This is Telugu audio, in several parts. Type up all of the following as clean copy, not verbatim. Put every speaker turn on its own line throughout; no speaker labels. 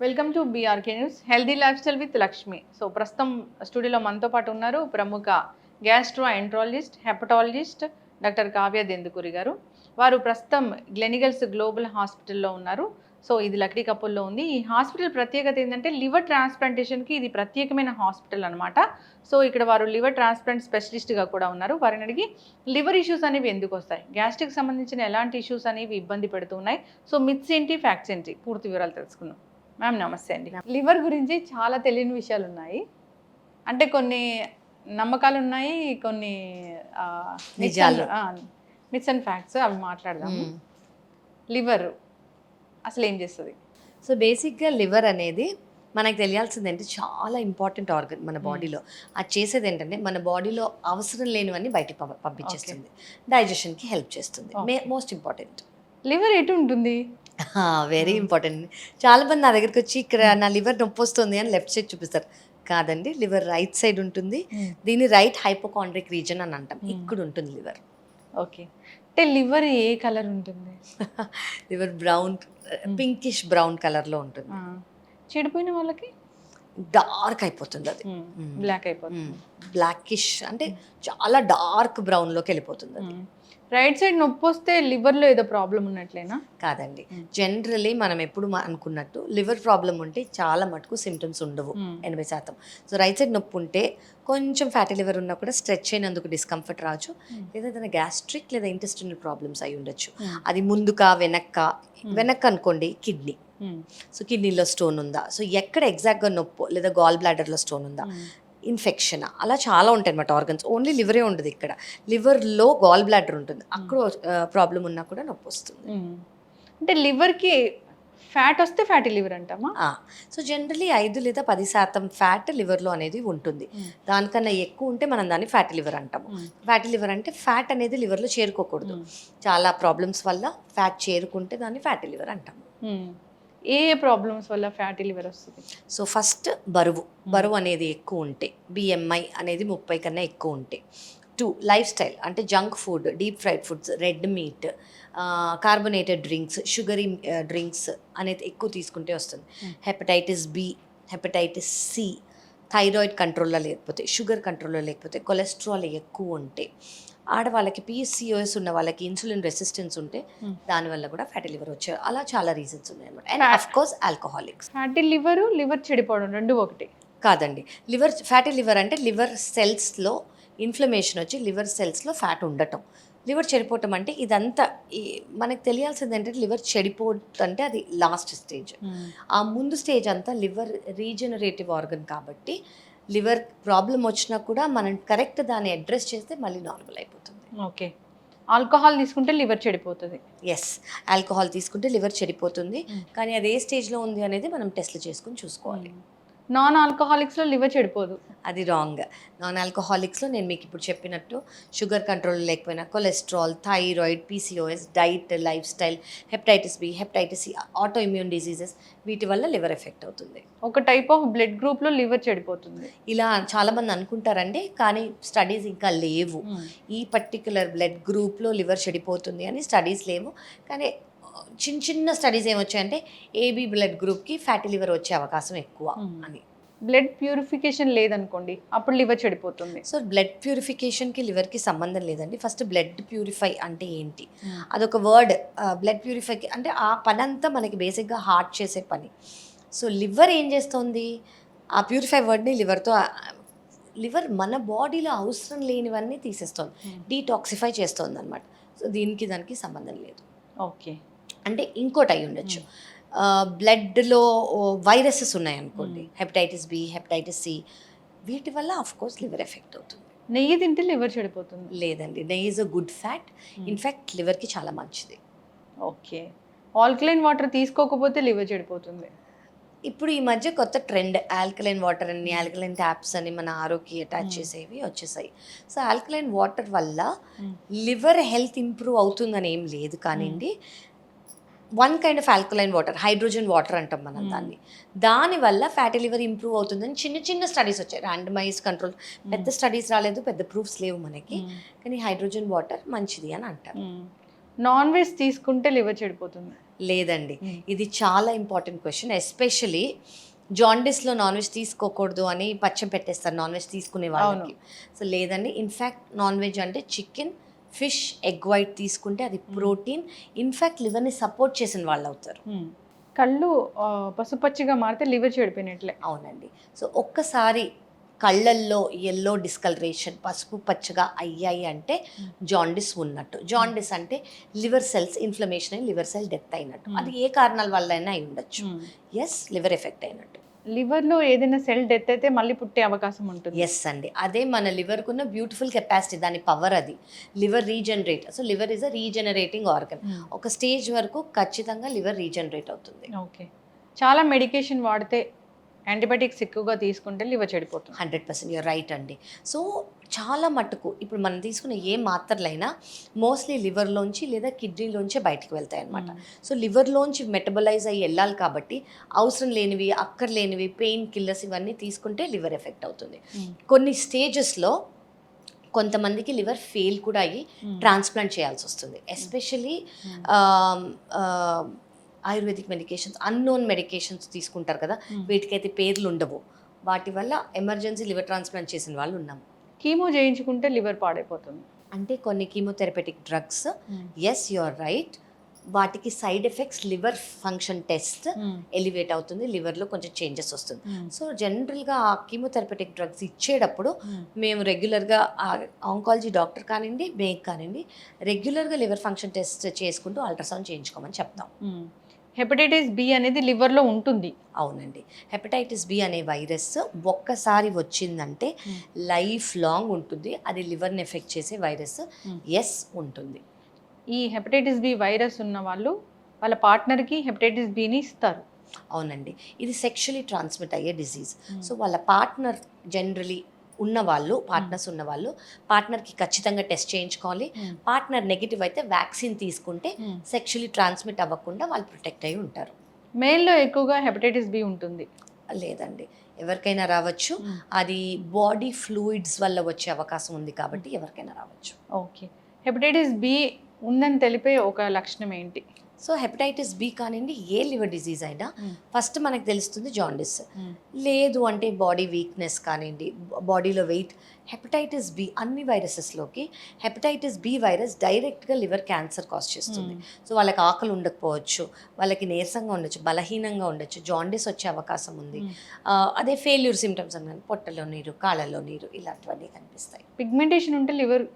Welcome to BRK news healthy life style with Lakshmi. So ప్రస్తుతం స్టూడియోలో మనతో పాటు ఉన్నారు ప్రముఖ gastro enterologist hepatologist doctor Kavya Dendukuri గారు. వారు ప్రస్తుతం గ్లెనిగల్స్ గ్లోబల్ హాస్పిటల్లో ఉన్నారు. సో ఇది లక్డీ కపుల్లో ఉంది. ఈ హాస్పిటల్ ప్రత్యేకత ఏంటంటే లివర్ ట్రాన్స్ప్లాంటేషన్కి ఇది ప్రత్యేకమైన హాస్పిటల్ అనమాట. సో ఇక్కడ వారు లివర్ ట్రాన్స్ప్లాంట్ స్పెషలిస్ట్గా కూడా ఉన్నారు. వారిని అడిగి లివర్ ఇష్యూస్ అనేవి ఎందుకు వస్తాయి, గ్యాస్ట్రిక్ సంబంధించిన ఎలాంటి ఇష్యూస్ అనేవి ఇబ్బంది పెడుతున్నాయి, సో మిత్స్ ఏంటి ఫ్యాక్ట్స్ ఏంటి పూర్తి వివరాలు తెలుసుకుందాం. మ్యామ్ నమస్తే అండి. లివర్ గురించి చాలా తెలియని విషయాలు ఉన్నాయి, అంటే కొన్ని నమ్మకాలు ఉన్నాయి, కొన్ని
నిజాలు,
మిత్స్ అండ్ ఫ్యాక్ట్స్, అవి మాట్లాడదాము. లివర్ అసలు ఏం చేస్తుంది?
సో బేసిక్గా లివర్ అనేది మనకు తెలియాల్సింది అంటే చాలా ఇంపార్టెంట్ ఆర్గన్ మన బాడీలో. అది చేసేది ఏంటంటే మన బాడీలో అవసరం లేనివన్నీ బయటికి పంపించేస్తుంది, డైజెషన్కి హెల్ప్ చేస్తుంది. Most important.
లివర్ ఎటు ఉంటుంది?
Very important. చాలా మంది నా దగ్గరికి వచ్చి ఇక్కడ నా లివర్ నొప్పి వస్తుంది అని లెఫ్ట్ సైడ్ చూపిస్తారు. కాదండి, లివర్ రైట్ సైడ్ ఉంటుంది. దీన్ని రైట్ హైపోకాండ్రిక్ రీజన్ అని అంటాం. ఇక్కడ ఉంటుంది లివర్.
ఓకే, అంటే లివర్ ఏ కలర్ ఉంటుంది?
లివర్ బ్రౌన్, పింకిష్ బ్రౌన్ కలర్లో ఉంటుంది.
చెడిపోయిన వాళ్ళకి
డార్క్ అయిపోతుంది, అది
బ్లాక్ అయిపోతుంది.
బ్లాకిష్ అంటే చాలా డార్క్ బ్రౌన్లోకి వెళ్ళిపోతుంది అది.
రైట్ సైడ్ నొప్పి వస్తే లివర్లో ఏదో ప్రాబ్లం ఉన్నట్లేనా?
కాదండి, జనరలీ మనం ఎప్పుడు అనుకున్నట్టు లివర్ ప్రాబ్లం ఉంటే చాలా మటుకు సిమ్టమ్స్ ఉండవు 80%. సో రైట్ సైడ్ నొప్పి ఉంటే కొంచెం ఫ్యాటీ లివర్ ఉన్నా కూడా స్ట్రెచ్ అయినందుకు డిస్కంఫర్ట్ రావచ్చు, లేదా ఏదైనా గ్యాస్ట్రిక్ లేదా ఇంటెస్టినల్ ప్రాబ్లమ్స్ అయి ఉండొచ్చు. అది ముందుకా వెనక్క అనుకోండి కిడ్నీ. సో కిడ్నీలో స్టోన్ ఉందా, సో ఎక్కడ ఎగ్జాక్ట్గా నొప్పో, లేదా గాల్ బ్లాడర్లో స్టోన్ ఉందా, ఇన్ఫెక్షన్, అలా చాలా ఉంటాయి అన్నమాట ఆర్గన్స్. ఓన్లీ లివరే ఉండదు, ఇక్కడ లివర్లో గాల్ బ్లాడర్ ఉంటుంది, అక్కడ ప్రాబ్లం ఉన్నా కూడా నొప్పి వస్తుంది.
అంటే లివర్కి ఫ్యాట్ వస్తే ఫ్యాటీ లివర్ అంటామా?
సో జనరలీ 5 లేదా 10% ఫ్యాట్ లివర్లో అనేది ఉంటుంది. దానికన్నా ఎక్కువ ఉంటే మనం దాన్ని ఫ్యాటీ లివర్ అంటాము. ఫ్యాటీ లివర్ అంటే ఫ్యాట్ అనేది లివర్లో చేరుకోకూడదు. చాలా ప్రాబ్లమ్స్ వల్ల ఫ్యాట్ చేరుకుంటే దాన్ని ఫ్యాటీ లివర్ అంటాము.
ఏ ప్రాబ్లమ్స్ వల్ల ఫ్యాటీ లివర్ వస్తుంది?
సో ఫస్ట్ బరువు అనేది ఎక్కువ ఉంటే, బిఎంఐ అనేది 30 కన్నా ఎక్కువ ఉంటే. 2 లైఫ్ స్టైల్, అంటే junk food, deep fried foods, red meat, carbonated drinks, sugary drinks అనేది ఎక్కువ తీసుకుంటే వస్తుంది. Hepatitis B, hepatitis C, thyroid కంట్రోల్లో లేకపోతే, షుగర్ కంట్రోల్లో లేకపోతే, కొలెస్ట్రాల్ ఎక్కువ ఉంటే, ఆడవాళ్ళకి PCOS ఉన్న వాళ్ళకి ఇన్సులిన్ రెసిస్టెన్స్ ఉంటే దానివల్ల కూడా ఫ్యాటీ లివర్ వచ్చే, అలా చాలా రీజన్స్ ఉన్నాయి అనమాట. And of course alcoholics.
Fatty liver చెడిపోవడం రెండు ఒకటి
కాదండి. ఫ్యాటీ లివర్ అంటే లివర్ సెల్స్లో ఇన్ఫ్లమేషన్ వచ్చి లివర్ సెల్స్లో ఫ్యాట్ ఉండటం. లివర్ చెడిపోవటం అంటే ఇదంతా మనకు తెలియాల్సింది ఏంటంటే లివర్ చెడిపోవటం అంటే అది లాస్ట్ స్టేజ్. ఆ ముందు స్టేజ్ అంతా లివర్ రీజనరేటివ్ ఆర్గన్ కాబట్టి లివర్ ప్రాబ్లం వచ్చినా కూడా మనం కరెక్ట్ దాన్ని అడ్రస్ చేస్తే మళ్ళీ నార్మల్ అయిపోతుంది.
ఓకే, ఆల్కహాల్ తీసుకుంటే లివర్ చెడిపోతుంది?
ఎస్, ఆల్కహాల్ తీసుకుంటే లివర్ చెడిపోతుంది, కానీ అది ఏ స్టేజ్లో ఉంది అనేది మనం టెస్ట్లు చేసుకుని చూసుకోవాలి.
నాన్ ఆల్కహాలిక్స్లో లివర్ చెడిపోదు,
అది రాంగ్. నాన్ ఆల్కహాలిక్స్లో నేను మీకు ఇప్పుడు చెప్పినట్టు షుగర్ కంట్రోల్ లేకపోయినా, cholesterol, thyroid, PCOS, diet, lifestyle, hepatitis B, hepatitis C, autoimmune diseases, వీటి వల్ల లివర్ ఎఫెక్ట్ అవుతుంది.
ఒక టైప్ ఆఫ్ బ్లడ్ గ్రూప్లో లివర్ చెడిపోతుంది ఇలా
చాలామంది అనుకుంటారండి, కానీ స్టడీస్ ఇంకా లేవు. ఈ పర్టికులర్ బ్లడ్ గ్రూప్లో లివర్ చెడిపోతుంది అని స్టడీస్ లేవు. కానీ చిన్న స్టడీస్ ఏమొచ్చాయంటే AB బ్లడ్ గ్రూప్కి ఫ్యాటీ లివర్ వచ్చే అవకాశం ఎక్కువ అని.
బ్లడ్ ప్యూరిఫికేషన్ లేదనుకోండి, అప్పుడు లివర్ చెడిపోతుంది.
సో బ్లడ్ ప్యూరిఫికేషన్కి లివర్కి సంబంధం లేదండి. ఫస్ట్ బ్లడ్ ప్యూరిఫై అంటే ఏంటి, అదొక వర్డ్. బ్లడ్ ప్యూరిఫై అంటే ఆ పని అంతా మనకి బేసిక్గా హార్ట్ చేసే పని. సో లివర్ ఏం చేస్తుంది, ఆ ప్యూరిఫై వర్డ్ని లివర్ మన బాడీలో అవసరం లేనివన్నీ తీసేస్తుంది, డీటాక్సిఫై చేస్తుంది అనమాట. సో దానికి సంబంధం లేదు.
ఓకే,
అంటే ఇంకోటి అయి ఉండొచ్చు, బ్లడ్లో వైరసెస్ ఉన్నాయనుకోండి, హెపటైటిస్ బి, హెపటైటిస్ సి, వీటి వల్ల ఆఫ్ కోర్స్ లివర్ ఎఫెక్ట్ అవుతుంది.
నెయ్యి తింటే లివర్ చెడిపోతుంది?
లేదండి, నెయ్యి is a good fat. In fact లివర్కి చాలా మంచిది.
ఓకే, ఆల్కలైన్ వాటర్ తీసుకోకపోతే లివర్ చెడిపోతుంది?
ఇప్పుడు ఈ మధ్య కొత్త ట్రెండ్ ఆల్కలైన్ వాటర్ అని, ఆల్కలైన్ ట్యాప్స్ అని మన ఆరోగ్య అటాచ్ చేసేవి వచ్చేసాయి. సో ఆల్కలైన్ వాటర్ వల్ల లివర్ హెల్త్ ఇంప్రూవ్ అవుతుందని ఏం లేదు, కానివ్వండి. One kind of alkaline water, hydrogen water అంటాం మనం దానివల్ల ఫ్యాటీ లివర్ ఇంప్రూవ్ అవుతుందని చిన్న స్టడీస్ వచ్చాయి, ర్యాండమైజ్ కంట్రోల్. పెద్ద స్టడీస్ రాలేదు, పెద్ద ప్రూఫ్స్ లేవు మనకి, కానీ హైడ్రోజన్ వాటర్ మంచిది అని అంటారు.
నాన్ వెజ్ తీసుకుంటే లివర్ చెడిపోతుంది?
లేదండి, ఇది చాలా ఇంపార్టెంట్ క్వశ్చన్. ఎస్పెషలీ జాండిస్లో నాన్ వెజ్ తీసుకోకూడదు అని పచ్చం పెట్టేస్తారు నాన్ వెజ్ తీసుకునే వాళ్ళకి. సో లేదండి, ఇన్ఫ్యాక్ట్ నాన్ వెజ్ అంటే చికెన్, ఫిష్, ఎగ్ వైట్ తీసుకుంటే అది ప్రోటీన్, ఇన్ఫ్యాక్ట్ లివర్ని సపోర్ట్ చేసిన వాళ్ళు అవుతారు.
కళ్ళు పసుపచ్చిగా మారితే లివర్ చెడిపోయినట్లే.
అవునండి. సో ఒక్కసారి కళ్ళల్లో ఎల్లో డిస్కలరేషన్, పసుపు పచ్చగా అయ్యాయి అంటే జాండిస్ ఉన్నట్టు. జాండిస్ అంటే లివర్ సెల్స్ ఇన్ఫ్లమేషన్ అయి లివర్ సెల్ డెత్ అయినట్టు. అది ఏ కారణాల వల్ల అయినా అయి ఉండొచ్చు. ఎస్, లివర్ ఎఫెక్ట్ అయినట్టు.
లివర్లో ఏదైనా సెల్ డెత్ అయితే మళ్ళీ పుట్టే అవకాశం ఉంటుంది.
ఎస్ అండి, అదే మన లివర్కు ఉన్న బ్యూటిఫుల్ కెపాసిటీ, దాని పవర్ అది. Liver regenerate. So liver is a regenerating organ. ఒక స్టేజ్ వరకు ఖచ్చితంగా లివర్ రీజనరేట్ అవుతుంది.
ఓకే. చాలా మెడికేషన్ వాడితే, యాంటీబయాటిక్స్ ఎక్కువగా తీసుకుంటే లివర్ చెడిపోతుంది.
100% యూర్ రైట్ అండి. సో చాలా మట్టుకు ఇప్పుడు మనం తీసుకునే ఏ మాత్రలైనా మోస్ట్లీ లివర్లోంచి లేదా కిడ్నీలోంచే బయటికి వెళ్తాయి అనమాట. సో లివర్లోంచి మెటబలైజ్ అయ్యి వెళ్ళాలి కాబట్టి అవసరం లేనివి, అక్కర్లేనివి, పెయిన్ కిల్లర్స్ ఇవన్నీ తీసుకుంటే లివర్ ఎఫెక్ట్ అవుతుంది. కొన్ని స్టేజెస్లో కొంతమందికి లివర్ ఫెయిల్ కూడా అయ్యి ట్రాన్స్ప్లాంట్ చేయాల్సి వస్తుంది. Especially ayurvedic medications, unknown medications తీసుకుంటారు కదా, వీటికైతే పేర్లు ఉండవు. వాటి వల్ల ఎమర్జెన్సీ లివర్ ట్రాన్స్ప్లాంట్ చేసిన వాళ్ళు ఉన్నాం.
కీమో చేయించుకుంటే లివర్ పాడైపోతుంది
అంటే కొన్ని కీమోథెరపెటిక్ డ్రగ్స్, ఎస్ యువర్ రైట్, వాటికి side effects liver function test elevate అవుతుంది, లివర్లో కొంచెం చేంజెస్ వస్తుంది. సో జనరల్గా ఆ కీమోథెరపెటిక్ డ్రగ్స్ ఇచ్చేటప్పుడు మేము రెగ్యులర్గా ఆంకాలజీ డాక్టర్ కానివ్వండి, మేక్ కానివ్వండి, రెగ్యులర్గా లివర్ ఫంక్షన్ టెస్ట్ చేసుకుంటూ అల్ట్రాసౌండ్ చేయించుకోమని చెప్తాం.
హెపటైటిస్ బి అనేది లివర్లో ఉంటుంది.
అవునండి, హెపటైటిస్ బి అనే వైరస్ ఒక్కసారి వచ్చిందంటే లైఫ్ లాంగ్ ఉంటుంది. అది లివర్ని ఎఫెక్ట్ చేసే వైరస్. ఎస్, ఉంటుంది.
ఈ హెపటైటిస్ బి వైరస్ ఉన్న వాళ్ళు వాళ్ళ పార్ట్నర్కి హెపటైటిస్ బిని ఇస్తారు.
అవునండి, ఇది సెక్షువలీ ట్రాన్స్మిట్ అయ్యే డిసీజ్. సో వాళ్ళ పార్ట్నర్ జనరలీ ఉన్నవాళ్ళు, పార్ట్నర్స్ ఉన్నవాళ్ళు పార్ట్నర్కి ఖచ్చితంగా టెస్ట్ చేయించుకోవాలి. పార్ట్నర్ నెగిటివ్ అయితే వ్యాక్సిన్ తీసుకుంటే సెక్షువలీ ట్రాన్స్మిట్ అవ్వకుండా వాళ్ళు ప్రొటెక్ట్ అయి ఉంటారు.
మేల్లో ఎక్కువగా హెపటైటిస్ బి ఉంటుంది?
లేదండి, ఎవరికైనా రావచ్చు. అది బాడీ ఫ్లూయిడ్స్ వల్ల వచ్చే అవకాశం ఉంది కాబట్టి ఎవరికైనా రావచ్చు.
ఓకే. హెపటైటిస్ బి ఉందని తెలిపే ఒక లక్షణం ఏంటి?
సో హెపటైటిస్ బి కానివ్వండి, ఏ లివర్ డిజీజ్ అయినా ఫస్ట్ మనకు తెలుస్తుంది జాండిస్. లేదు అంటే బాడీ వీక్నెస్ కానివ్వండి, బాడీలో వెయిట్. హెపటైటిస్ బి అన్ని వైరసెస్లోకి హెపటైటిస్ బి వైరస్ డైరెక్ట్గా లివర్ క్యాన్సర్ కాజ్ చేస్తుంది. సో వాళ్ళకి ఆకలి ఉండకపోవచ్చు, వాళ్ళకి నీరసంగా ఉండొచ్చు, బలహీనంగా ఉండొచ్చు, జాండిస్ వచ్చే అవకాశం ఉంది. అదే ఫెయిల్యూర్ సిమ్టమ్స్ అన్నది పొట్టలో నీరు, కాళ్ళలో నీరు, ఇలాంటివన్నీ కనిపిస్తాయి.
పిగ్మెంటేషన్ ఉంటే లివర్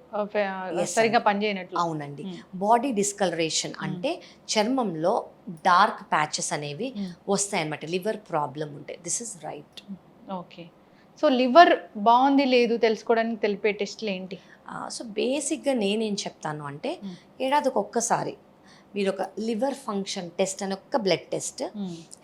సరిగా పనిచేయనట్లు.
అవునండి, బాడీ డిస్కలరేషన్ అంటే చర్మంలో డార్క్ ప్యాచెస్ అనేవి వస్తాయన్నమాట లివర్ ప్రాబ్లం ఉంటే. This is right.
Okay. So liver బాగుంది లేదు తెలుసుకోవడానికి తెలిపే టెస్ట్లు ఏంటి?
సో బేసిక్గా నేనేం చెప్తాను అంటే ఏడాదికి ఒక్కసారి మీరు ఒక లివర్ ఫంక్షన్ టెస్ట్ అని ఒక blood test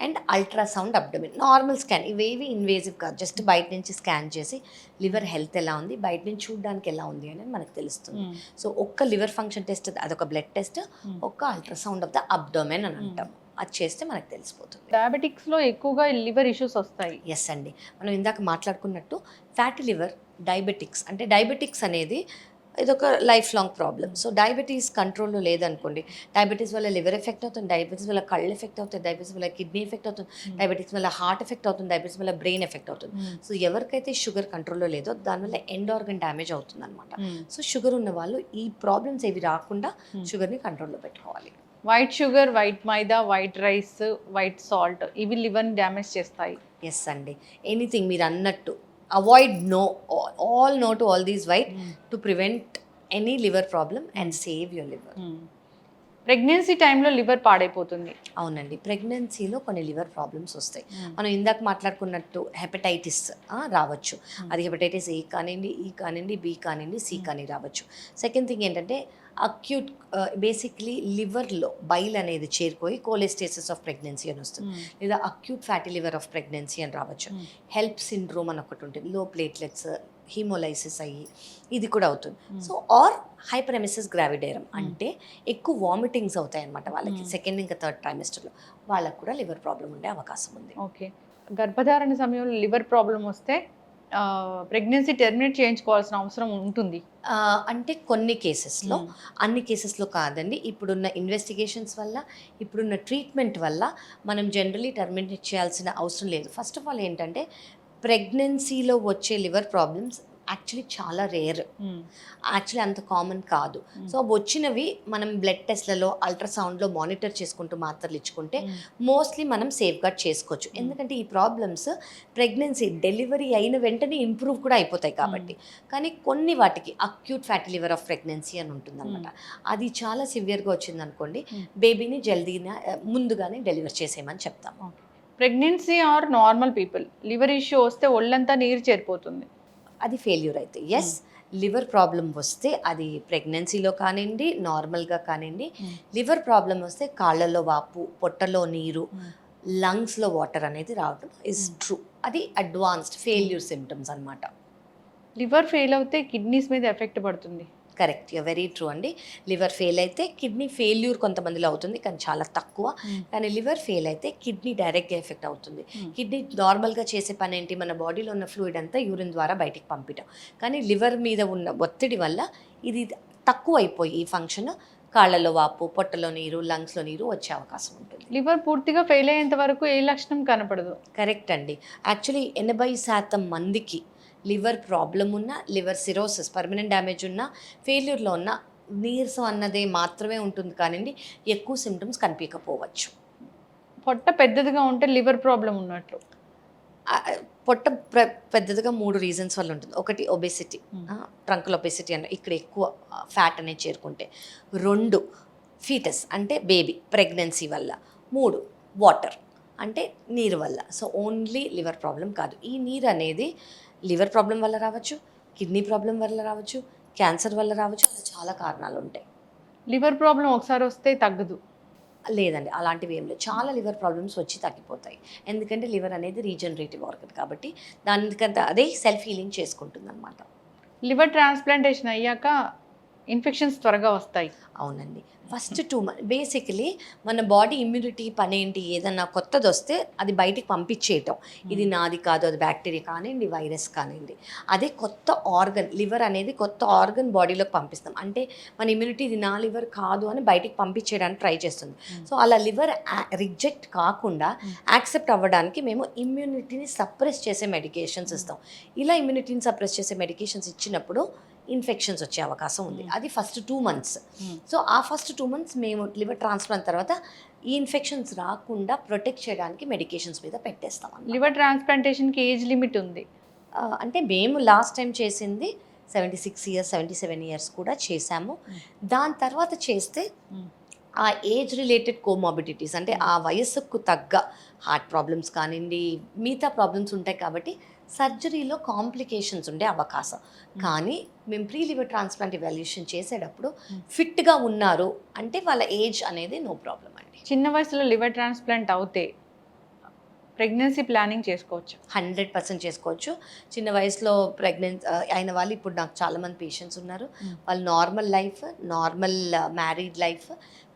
and ultrasound abdomen, normal scan, ఇవేవి ఇన్వేజివ్ కాదు, జస్ట్ బయట నుంచి స్కాన్ చేసి లివర్ హెల్త్ ఎలా ఉంది, బయట నుంచి చూడడానికి ఎలా ఉంది అనేది మనకు తెలుస్తుంది. సో ఒక్క లివర్ ఫంక్షన్ టెస్ట్, అదొక బ్లడ్ టెస్ట్, ఒక్క అల్ట్రాసౌండ్ ఆఫ్ ద అబ్డోమెన్ అని అంటాం. అది చేస్తే మనకు తెలిసిపోతుంది.
డయాబెటిక్స్లో ఎక్కువగా లివర్ ఇష్యూస్ వస్తాయి.
ఎస్ అండి, మనం ఇందాక మాట్లాడుకున్నట్టు ఫ్యాటీ లివర్, డయాబెటిక్స్ అంటే డయాబెటిక్స్ అనేది ఇదొక life long problem. So diabetes కంట్రోల్లో లేదనుకోండి, డయాబెటీస్ వల్ల లివర్ ఎఫెక్ట్ అవుతుంది, డయాబెటీస్ వల్ల కళ్ళు ఎఫెక్ట్ అవుతుంది, డయాబెటీస్ వల్ల కిడ్నీ ఎఫెక్ట్ అవుతుంది, డయాబెటీస్ వల్ల హార్ట్ ఎఫెక్ట్ అవుతుంది, డయాబెటీస్ వల్ల బ్రెయిన్ ఎఫెక్ట్ అవుతుంది. సో ఎవరికైతే షుగర్ కంట్రోల్లో లేదో దానివల్ల ఎండ్ ఆర్గన్ డ్యామేజ్ అవుతుంది అనమాట. సో షుగర్ ఉన్న వాళ్ళు ఈ ప్రాబ్లమ్స్ ఏవి రాకుండా షుగర్ని కంట్రోల్లో పెట్టుకోవాలి.
వైట్ షుగర్, వైట్ మైదా, వైట్ రైస్, వైట్ సాల్ట్ ఇవి లివర్ని డ్యామేజ్ చేస్తాయి.
ఎస్ అండి, ఎనీథింగ్ మీరు అన్నట్టు avoid all no to all these white to prevent any liver problem and save your liver.
Pregnancy టైంలో లివర్ పాడైపోతుంది.
అవునండి, ప్రెగ్నెన్సీలో కొన్ని లివర్ ప్రాబ్లమ్స్ వస్తాయి. మనం ఇందాక మాట్లాడుకున్నట్టు హెపటైటిస్ రావచ్చు. అది హెపటైటిస్ ఏ కానివ్వండి, ఈ కానివ్వండి, బి కానివ్వండి, సి కానీ రావచ్చు. సెకండ్ థింగ్ ఏంటంటే అక్యూట్, బేసిక్లీ లివర్లో బైల్ అనేది చేరిపోయి కోలెస్టేసిస్ ఆఫ్ ప్రెగ్నెన్సీ అని వస్తుంది, లేదా acute fatty liver of pregnancy అని రావచ్చు. హెల్ప్ సిండ్రోమ్ అని ఒకటి ఉంటుంది, లో ప్లేట్లెట్స్, హీమోలైసిస్ అయ్యి ఇది కూడా అవుతుంది. సో ఆర్ హైపరెమిసిస్ గ్రావిడేరం అంటే ఎక్కువ వామిటింగ్స్ అవుతాయి అన్నమాట వాళ్ళకి సెకండ్ ఇంకా థర్డ్ ట్రైమెస్టర్లో, వాళ్ళకు కూడా లివర్ ప్రాబ్లం ఉండే అవకాశం ఉంది.
ఓకే. గర్భధారణ సమయంలో లివర్ ప్రాబ్లం వస్తే ప్రెగ్నెన్సీ టెర్మినేట్ చేయించుకోవాల్సిన అవసరం ఉంటుంది?
అంటే కొన్ని కేసెస్లో, అన్ని కేసెస్లో కాదండి. ఇప్పుడున్న ఇన్వెస్టిగేషన్స్ వల్ల, ఇప్పుడున్న ట్రీట్మెంట్ వల్ల మనం జనరలీ టర్మినేట్ చేయాల్సిన అవసరం లేదు. ఫస్ట్ ఆఫ్ ఆల్ ఏంటంటే ప్రెగ్నెన్సీలో వచ్చే లివర్ ప్రాబ్లమ్స్ యాక్చువల్లీ చాలా రేర్, యాక్చువల్లీ అంత కామన్ కాదు. సో వచ్చినవి మనం బ్లడ్ టెస్ట్లలో, అల్ట్రాసౌండ్లో మానిటర్ చేసుకుంటూ మాత్రలు ఇచ్చుకుంటే మోస్ట్లీ మనం సేఫ్ గార్డ్ చేసుకోవచ్చు. ఎందుకంటే ఈ ప్రాబ్లమ్స్ ప్రెగ్నెన్సీ డెలివరీ అయిన వెంటనే ఇంప్రూవ్ కూడా అయిపోతాయి కాబట్టి. కానీ కొన్ని వాటికి acute fatty liver of pregnancy అని ఉంటుంది అనమాట. అది చాలా సివియర్గా వచ్చింది అనుకోండి, బేబీని జల్దీగా ముందుగానే డెలివర్ చేసేయమని చెప్తాము.
Pregnancy or normal people liver issue వస్తే ఒళ్ళంతా నీరు చేరిపోతుంది,
అది ఫెయిల్యూర్ అయితే. ఎస్, లివర్ ప్రాబ్లం వస్తే అది ప్రెగ్నెన్సీలో కానివ్వండి, నార్మల్గా కానివ్వండి, లివర్ ప్రాబ్లం వస్తే కాళ్ళలో వాపు, పొట్టలో నీరు, లంగ్స్లో వాటర్ అనేది రావడం ఇస్ ట్రూ. అది అడ్వాన్స్డ్ ఫెయిల్యూర్ సిమ్టమ్స్ అనమాట.
లివర్ ఫెయిల్ అవుతే కిడ్నీస్ మీద ఎఫెక్ట్ పడుతుంది.
కరెక్ట్, వెరీ ట్రూ అండి. లివర్ ఫెయిల్ అయితే కిడ్నీ ఫెయిల్యూర్ కొంతమందిలో అవుతుంది, కానీ చాలా తక్కువ. కానీ లివర్ ఫెయిల్ అయితే కిడ్నీ డైరెక్ట్గా ఎఫెక్ట్ అవుతుంది. కిడ్నీ నార్మల్గా చేసే పని ఏంటి, మన బాడీలో ఉన్న ఫ్లూయిడ్ అంతా యూరిన్ ద్వారా బయటికి పంపించడం. కానీ లివర్ మీద ఉన్న ఒత్తిడి వల్ల ఇది తక్కువ అయిపోయి ఈ ఫంక్షన్ కాళ్ళలో వాపు, పొట్టలో నీరు, లంగ్స్లో నీరు వచ్చే అవకాశం ఉంటుంది.
లివర్ పూర్తిగా ఫెయిల్ అయ్యేంత వరకు ఏ లక్షణం కనపడదు.
కరెక్ట్ అండి. యాక్చువల్లీ 80% మందికి లివర్ ప్రాబ్లం ఉన్న, లివర్ సిరోసిస్ పర్మనెంట్ డ్యామేజ్ ఉన్న, ఫెయిల్యూర్లో ఉన్న నీరసం అన్నదే మాత్రమే ఉంటుంది కానివ్వండి, ఎక్కువ సిమ్టమ్స్ కనిపించకపోవచ్చు.
పొట్ట పెద్దదిగా ఉంటే లివర్ ప్రాబ్లం ఉన్నట్లు.
పొట్ట పెద్దదిగా 3 రీజన్స్ వల్ల ఉంటుంది. ఒకటి ఒబెసిటీ, ట్రంకుల్ ఒబెసిటీ అన్న ఇక్కడ ఎక్కువ ఫ్యాట్ అనేది చేరుకుంటే. 2 ఫీటస్ అంటే బేబీ ప్రెగ్నెన్సీ వల్ల. 3 వాటర్ అంటే నీరు వల్ల. సో ఓన్లీ లివర్ ప్రాబ్లం కాదు. ఈ నీరు అనేది లివర్ ప్రాబ్లం వల్ల రావచ్చు, కిడ్నీ ప్రాబ్లం వల్ల రావచ్చు, క్యాన్సర్ వల్ల రావచ్చు, అలా చాలా కారణాలు ఉంటాయి.
లివర్ ప్రాబ్లం ఒకసారి వస్తే తగ్గదు?
లేదండి, అలాంటివి ఏం లేదు. చాలా లివర్ ప్రాబ్లమ్స్ వచ్చి తగ్గిపోతాయి. ఎందుకంటే లివర్ అనేది రీజనరేటివ్ ఆర్గన్ కాబట్టి దానికంటే అదే సెల్ఫ్ హీలింగ్ చేసుకుంటుంది అనమాట.
లివర్ ట్రాన్స్ప్లాంటేషన్ అయ్యాక ఇన్ఫెక్షన్స్ త్వరగా వస్తాయి.
అవునండి, ఫస్ట్ 2 months బేసికలీ మన బాడీ ఇమ్యూనిటీ పని ఏంటి, ఏదన్నా కొత్తది వస్తే అది బయటికి పంపించేయటం. ఇది నాది కాదు, అది బ్యాక్టీరియా కానివ్వండి, వైరస్ కానివ్వండి. అదే కొత్త ఆర్గన్, లివర్ అనేది కొత్త ఆర్గన్ బాడీలోకి పంపిస్తాం. అంటే మన ఇమ్యూనిటీ ఇది నా లివర్ కాదు అని బయటికి పంపించేయడానికి ట్రై చేస్తుంది. సో అలా లివర్ రిజెక్ట్ కాకుండా యాక్సెప్ట్ అవ్వడానికి మేము ఇమ్యూనిటీని సప్రెస్ చేసే మెడికేషన్స్ ఇస్తాం. ఇలా ఇమ్యూనిటీని సప్రెస్ చేసే మెడికేషన్స్ ఇచ్చినప్పుడు ఇన్ఫెక్షన్స్ వచ్చే అవకాశం ఉంది. అది ఫస్ట్ 2 months. సో ఆ ఫస్ట్ 2 months మేము లివర్ ట్రాన్స్ప్లాంట్ తర్వాత ఈ ఇన్ఫెక్షన్స్ రాకుండా ప్రొటెక్ట్ చేయడానికి మెడికేషన్స్ మీద పెట్టేస్తాం.
లివర్ ట్రాన్స్ప్లాంటేషన్కి ఏజ్ లిమిట్ ఉంది?
అంటే మేము లాస్ట్ టైం చేసింది 76 years 77 years కూడా చేశాము. దాని తర్వాత చేస్తే ఆ ఏజ్ రిలేటెడ్ కోమార్బిడిటీస్ అంటే ఆ వయస్సుకు తగ్గ హార్ట్ ప్రాబ్లమ్స్ కానివ్వండి, మిగతా ప్రాబ్లమ్స్ ఉంటాయి కాబట్టి సర్జరీలో కాంప్లికేషన్స్ ఉండే అవకాశం. కానీ మేము ప్రీ లివర్ ట్రాన్స్ప్లాంట్ ఎవాల్యుయేషన్ చేసేటప్పుడు ఫిట్గా ఉన్నారు అంటే వాళ్ళ ఏజ్ అనేది నో ప్రాబ్లం అండి.
చిన్న వయసులో లివర్ ట్రాన్స్ప్లాంట్ అవుతే ప్రెగ్నెన్సీ ప్లానింగ్ చేసుకోవచ్చు?
100% చేసుకోవచ్చు. చిన్న వయసులో ప్రెగ్నెన్సీ అయిన వాళ్ళు ఇప్పుడు నాకు చాలామంది పేషెంట్స్ ఉన్నారు. వాళ్ళు normal life, normal married life,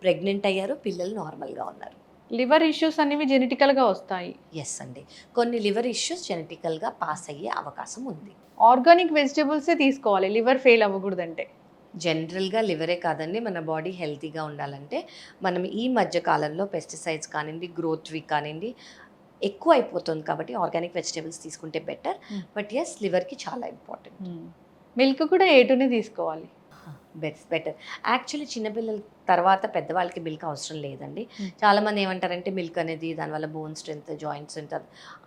pregnant అయ్యారు, పిల్లలు నార్మల్గా ఉన్నారు.
లివర్ ఇష్యూస్ అనేవి జెనెటికల్గా వస్తాయి?
ఎస్ అండి, కొన్ని లివర్ ఇష్యూస్ జెనెటికల్గా పాస్ అయ్యే అవకాశం ఉంది.
ఆర్గానిక్ వెజిటబుల్సే తీసుకోవాలి లివర్ ఫెయిల్ అవ్వకూడదంటే?
జనరల్గా లివరే కాదండి, మన బాడీ హెల్తీగా ఉండాలంటే మనం ఈ మధ్య కాలంలో పెస్టిసైడ్స్ కానివ్వండి, గ్రోత్వి కానివ్వండి ఎక్కువ అయిపోతుంది కాబట్టి ఆర్గానిక్ వెజిటేబుల్స్ తీసుకుంటే బెటర్. బట్ ఎస్, లివర్కి చాలా ఇంపార్టెంట్.
మిల్క్ కూడా ఏటూనే తీసుకోవాలి?
బెటర్. యాక్చువల్లీ చిన్నపిల్లల తర్వాత పెద్దవాళ్ళకి మిల్క్ అవసరం లేదండి. చాలామంది ఏమంటారంటే మిల్క్ అనేది దానివల్ల బోన్ స్ట్రెంత్, జాయింట్ స్ట్రెంత్,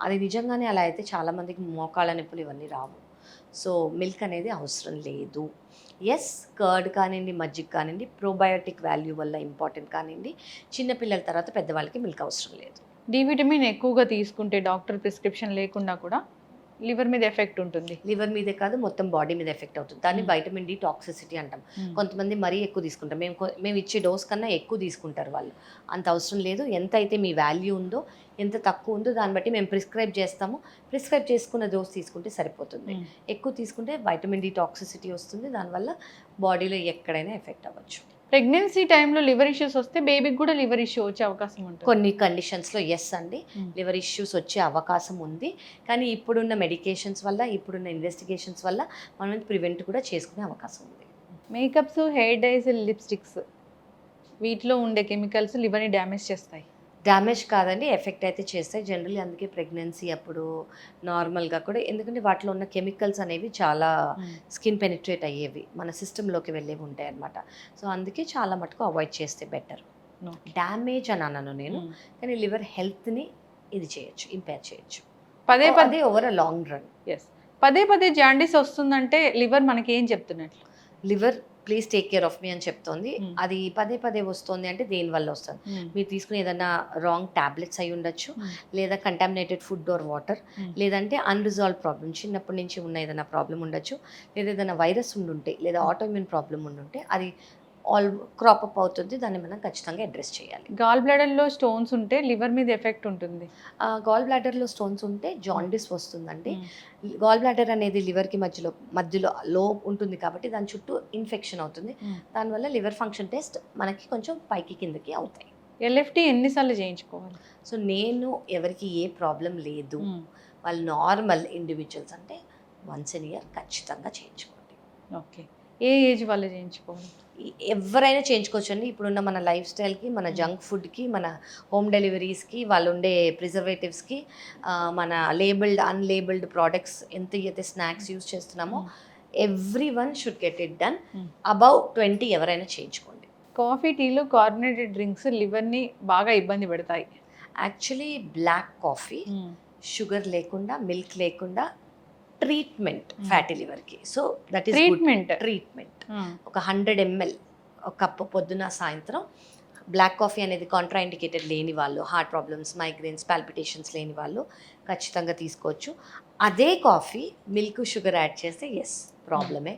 అది నిజంగానే అలా అయితే చాలామందికి మోకాళ్ళ నొప్పులు ఇవన్నీ రావు. సో మిల్క్ అనేది అవసరం లేదు. ఎస్, కర్డ్ కానివ్వండి, మజ్జిగ కానివ్వండి, ప్రోబయోటిక్ వాల్యూ వల్ల ఇంపార్టెంట్ కానివ్వండి. చిన్నపిల్లల తర్వాత పెద్దవాళ్ళకి మిల్క్ అవసరం లేదు.
డి విటమిన్ ఎక్కువగా తీసుకుంటే డాక్టర్ ప్రిస్క్రిప్షన్ లేకుండా కూడా లివర్ మీద ఎఫెక్ట్ ఉంటుంది?
లివర్ మీదే కాదు, మొత్తం బాడీ మీద ఎఫెక్ట్ అవుతుంది. దాన్ని వైటమిన్ డి టాక్సిసిటీ అంటాం. కొంతమంది మరీ ఎక్కువ తీసుకుంటాం. మేము ఇచ్చే డోస్ కన్నా ఎక్కువ తీసుకుంటారు వాళ్ళు. అంత అవసరం లేదు. ఎంత అయితే మీ వాల్యూ ఉందో, ఎంత తక్కువ ఉందో దాన్ని బట్టి మేము ప్రిస్క్రైబ్ చేస్తాము. ప్రిస్క్రైబ్ చేసుకున్న డోస్ తీసుకుంటే సరిపోతుంది. ఎక్కువ తీసుకుంటే వైటమిన్ డి టాక్సిసిటీ వస్తుంది, దానివల్ల బాడీలో ఎక్కడైనా ఎఫెక్ట్ అవ్వచ్చు.
ప్రెగ్నెన్సీ టైంలో లివర్ ఇష్యూస్ వస్తే బేబీకి కూడా లివర్ ఇష్యూ వచ్చే అవకాశం ఉంటుంది.
కొన్ని కండిషన్స్లో ఎస్ అండి,
Hmm.
లివర్ ఇష్యూస్ వచ్చే అవకాశం ఉంది. కానీ ఇప్పుడున్న మెడికేషన్స్ వల్ల, ఇప్పుడున్న ఇన్వెస్టిగేషన్స్ వల్ల మనం ప్రివెంట్ కూడా చేసుకునే అవకాశం ఉంది.
మేకప్స్, హెయిర్ డైస్, లిప్స్టిక్స్ వీటిలో ఉండే కెమికల్స్ లివర్ని డ్యామేజ్ చేస్తాయి.
డ్యామేజ్ కాదండి, ఎఫెక్ట్ అయితే చేస్తాయి జనరల్లీ. అందుకే ప్రెగ్నెన్సీ అప్పుడు నార్మల్గా కూడా, ఎందుకంటే వాటిలో ఉన్న కెమికల్స్ అనేవి చాలా స్కిన్ పెనిట్రేట్ అయ్యేవి, మన సిస్టంలోకి వెళ్ళేవి ఉంటాయి అన్నమాట. సో అందుకే చాలా మటుకు అవాయిడ్ చేస్తే బెటర్. డ్యామేజ్ అని అన్నాను నేను, కానీ లివర్ హెల్త్ని ఇది చేయొచ్చు, ఇంపేర్ చేయొచ్చు
పదే
అదే over a long run.
Yes, పదే పదే జాండీస్ వస్తుందంటే లివర్ మనకి ఏం చెప్తున్నట్లు?
Liver please take care of మీ అని చెప్తోంది.
Hmm.
అది పదే పదే వస్తుంది అంటే దేని వల్ల వస్తుంది? మీరు తీసుకునే ఏదైనా రాంగ్ టాబ్లెట్స్ అయి ఉండొచ్చు, లేదా కంటామినేటెడ్ ఫుడ్ ఆర్ వాటర్, లేదంటే అన్రిజాల్వ్ ప్రాబ్లమ్, చిన్నప్పటి నుంచి ఉన్న ఏదైనా ప్రాబ్లం ఉండొచ్చు, లేదా ఏదైనా వైరస్ ఉండుంటే, లేదా ఆటోఇమ్యూన్ ప్రాబ్లం ఉండుంటే అది ఆల్ క్రాప్ అప్ అవుతుంది. దాన్ని మనం ఖచ్చితంగా అడ్రస్ చేయాలి.
గాల్ బ్లాడర్లో స్టోన్స్ ఉంటే లివర్ మీద ఎఫెక్ట్ ఉంటుంది.
గాల్ బ్లాడర్లో స్టోన్స్ ఉంటే జాండిస్ వస్తుందండి. గాల్ బ్లాడర్ అనేది లివర్కి మధ్యలో లో ఉంటుంది కాబట్టి దాని చుట్టూ ఇన్ఫెక్షన్ అవుతుంది. దానివల్ల లివర్ ఫంక్షన్ టెస్ట్ మనకి కొంచెం పైకి కిందకి అవుతాయి.
ఎల్ఎఫ్టీ ఎన్నిసార్లు చేయించుకోవాలి?
సో నేను ఎవరికి ఏ ప్రాబ్లం లేదు, వాళ్ళు నార్మల్ ఇండివిజువల్స్ అంటే వన్స్ ఇన్ ఇయర్ ఖచ్చితంగా చేయించుకోండి.
ఓకే, ఏ ఏజ్ వాళ్ళు చేయించుకోవాలి?
ఎవరైనా చేయించుకోవచ్చు అండి. ఇప్పుడున్న మన లైఫ్ స్టైల్కి, మన జంక్ ఫుడ్కి, మన హోమ్ డెలివరీస్కి, వాళ్ళు ఉండే ప్రిజర్వేటివ్స్కి, మన లేబుల్డ్ అన్లేబుల్డ్ ప్రోడక్ట్స్ ఎంత అయితే స్నాక్స్ యూజ్ చేస్తున్నామో every one should get it done. Above 20 ఎవరైనా చేయించుకోండి.
కాఫీ, టీలు, కార్బోనేటెడ్ డ్రింక్స్ లివర్ని బాగా ఇబ్బంది పెడతాయి.
యాక్చువల్లీ బ్లాక్ కాఫీ షుగర్ లేకుండా, మిల్క్ లేకుండా ట్రీట్మెంట్ ఫ్యాటీ లివర్కి. So that is treatment. ఒక 100 ml ఒక కప్పు పొద్దున సాయంత్రం. బ్లాక్ కాఫీ అనేది కాంట్రా ఇండికేటెడ్ లేని వాళ్ళు, హార్ట్ ప్రాబ్లమ్స్, మైగ్రేన్స్, పాల్పిటేషన్స్ లేని వాళ్ళు ఖచ్చితంగా తీసుకోవచ్చు. అదే కాఫీ మిల్క్, షుగర్ యాడ్ చేస్తే ఎస్ ప్రాబ్లమే.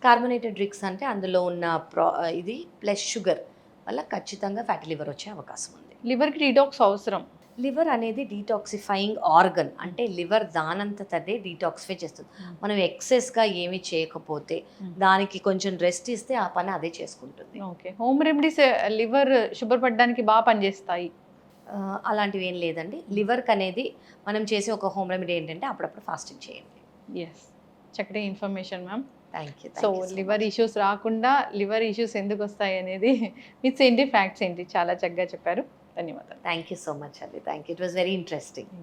కార్బోనేటెడ్ డ్రింక్స్ అంటే అందులో ఉన్న ఇది ప్లస్ షుగర్ వల్ల ఖచ్చితంగా ఫ్యాటీ లివర్ వచ్చే అవకాశం ఉంది.
లివర్కి డీటాక్స్ అవసరం.
లివర్ అనేది డీటాక్సిఫైయింగ్ ఆర్గన్, అంటే లివర్ దానంతదే డీటాక్సిఫై చేస్తుంది. మనం ఎక్సెస్గా ఏమీ చేయకపోతే, దానికి కొంచెం రెస్ట్ ఇస్తే ఆ పని అదే చేసుకుంటుంది.
ఓకే, హోమ్ రెమెడీస్ లివర్ శుభ్ర పడడానికి బాగా పనిచేస్తాయి?
అలాంటివి ఏం లేదండి. లివర్కి అనేది మనం చేసే ఒక హోమ్ రెమెడీ ఏంటంటే అప్పుడప్పుడు ఫాస్టింగ్ చేయండి.
ఎస్, చక్కటి information ma'am.
Thank you.
So liver issues రాకుండా లివర్ ఇష్యూస్ ఎందుకు వస్తాయి అనేది మిత్స్ ఏంటి, ఫ్యాక్ట్స్ ఏంటి, చాలా చక్కగా చెప్పారు. ధన్యవాదాలు.
థ్యాంక్ యూ సో మచ్ అండి. Thank you. It was very interesting.